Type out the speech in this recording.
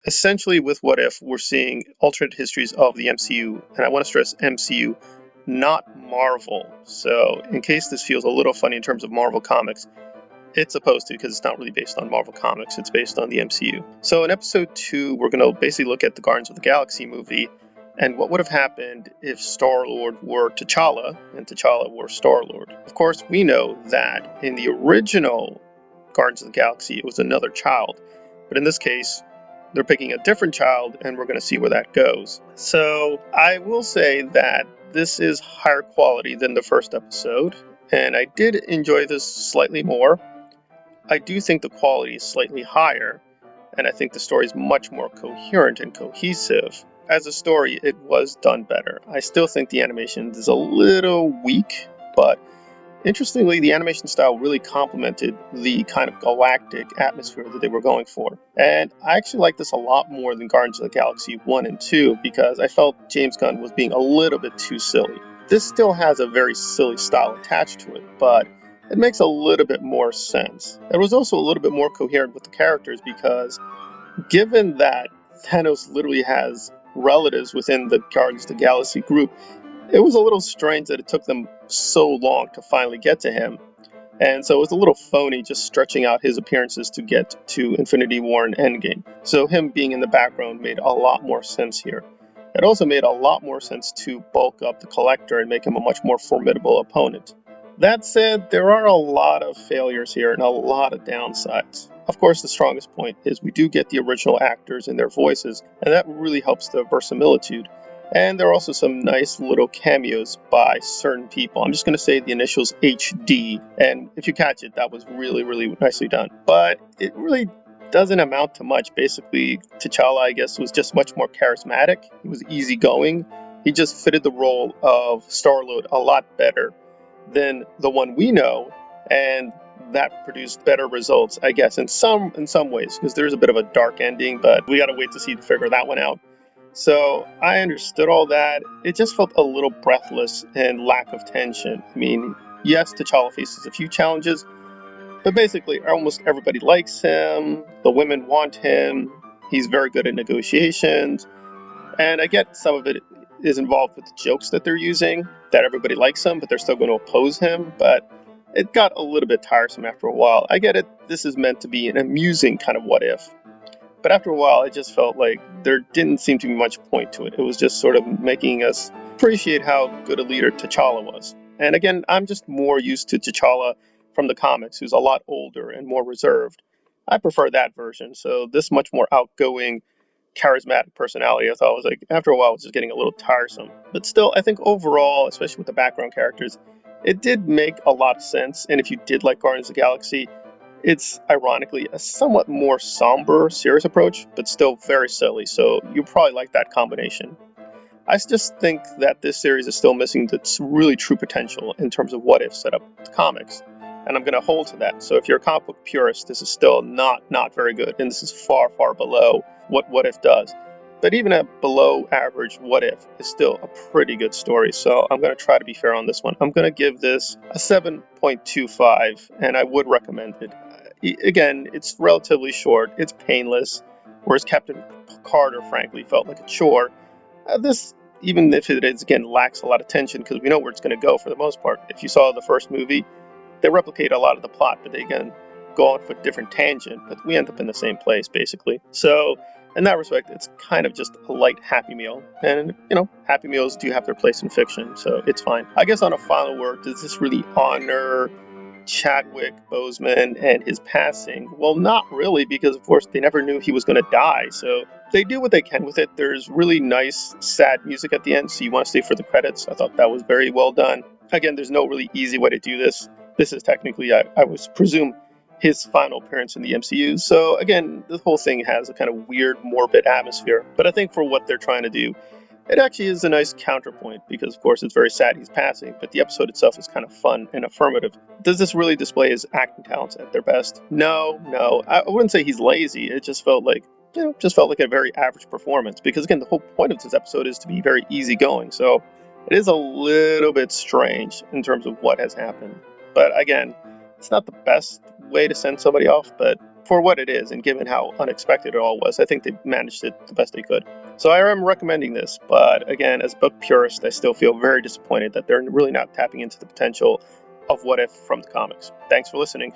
Essentially, with What If, we're seeing alternate histories of the MCU, and I want to stress MCU, not Marvel. So, in case this feels a little funny in terms of Marvel Comics, it's supposed to because it's not really based on Marvel Comics, it's based on the MCU. So, in episode 2, we're going to basically look at the Guardians of the Galaxy movie and what would have happened if Star-Lord were T'Challa and T'Challa were Star-Lord. Of course, we know that in the original Guardians of the Galaxy, it was another child. But in this case, they're picking a different child, and we're going to see where that goes. So I will say that this is higher quality than the first episode, and I did enjoy this slightly more. I do think the quality is slightly higher, and I think the story is much more coherent and cohesive. As a story, it was done better. I still think the animation is a little weak, but interestingly, the animation style really complemented the kind of galactic atmosphere that they were going for. And I actually like this a lot more than Guardians of the Galaxy 1 and 2 because I felt James Gunn was being a little bit too silly. This still has a very silly style attached to it, but it makes a little bit more sense. It was also a little bit more coherent with the characters because given that Thanos literally has relatives within the Guardians of the Galaxy group, it was a little strange that it took them so long to finally get to him. And so it was a little phony just stretching out his appearances to get to Infinity War and Endgame. So him being in the background made a lot more sense here. It also made a lot more sense to bulk up the Collector and make him a much more formidable opponent. That said, there are a lot of failures here and a lot of downsides. Of course, the strongest point is we do get the original actors and their voices, and that really helps the verisimilitude. And there are also some nice little cameos by certain people. I'm just going to say the initials HD, and if you catch it, that was really, really nicely done. But it really doesn't amount to much. Basically, T'Challa, I guess, was just much more charismatic. He was easygoing. He just fitted the role of Star-Lord a lot better than the one we know, and that produced better results, I guess, in some ways, because there's a bit of a dark ending, but we got to wait to see to figure that one out. So I understood all that. It just felt a little breathless and lack of tension. I mean, yes, T'Challa faces a few challenges, but basically almost everybody likes him. The women want him. He's very good at negotiations. And I get some of it is involved with the jokes that they're using, that everybody likes him, but they're still going to oppose him. But it got a little bit tiresome after a while. I get it. This is meant to be an amusing kind of what if. But after a while, it just felt like there didn't seem to be much point to it. It was just sort of making us appreciate how good a leader T'Challa was. And again, I'm just more used to T'Challa from the comics, who's a lot older and more reserved. I prefer that version. So this much more outgoing, charismatic personality, I thought was like, after a while, it was just getting a little tiresome. But still, I think overall, especially with the background characters, it did make a lot of sense. And if you did like Guardians of the Galaxy, it's ironically a somewhat more somber, serious approach, but still very silly, so you probably like that combination. I just think that this series is still missing its really true potential in terms of what if set up the comics, and I'm going to hold to that. So if you're a comic book purist, this is still not very good, and this is far below what if does. But even a below average what if is still a pretty good story, so I'm going to try to be fair on this one. I'm going to give this a 7.25, and I would recommend it. Again, it's relatively short, it's painless, whereas Captain Carter, frankly, felt like a chore. This, even if it is, again, lacks a lot of tension because we know where it's going to go for the most part. If you saw the first movie, they replicate a lot of the plot, but they, again, go on for a different tangent, but we end up in the same place, basically. So, in that respect, it's kind of just a light Happy Meal. And, Happy Meals do have their place in fiction, so it's fine. I guess on a final word, does this really honor Chadwick Boseman and his passing? Well, not really, because of course they never knew he was going to die, so they do what they can with it. There's really nice, sad music at the end, so you want to stay for the credits. I thought that was very well done. Again, there's no really easy way to do this. This is technically, I would presume, his final appearance in the MCU. So again, this whole thing has a kind of weird, morbid atmosphere, but I think for what they're trying to do, it actually is a nice counterpoint because, of course, it's very sad he's passing, but the episode itself is kind of fun and affirmative. Does this really display his acting talents at their best? No. I wouldn't say he's lazy. It just felt like, a very average performance because, again, the whole point of this episode is to be very easygoing. So it is a little bit strange in terms of what has happened. But again, it's not the best way to send somebody off, but for what it is, and given how unexpected it all was, I think they managed it the best they could. So I am recommending this, but again, as a book purist, I still feel very disappointed that they're really not tapping into the potential of What If from the comics. Thanks for listening.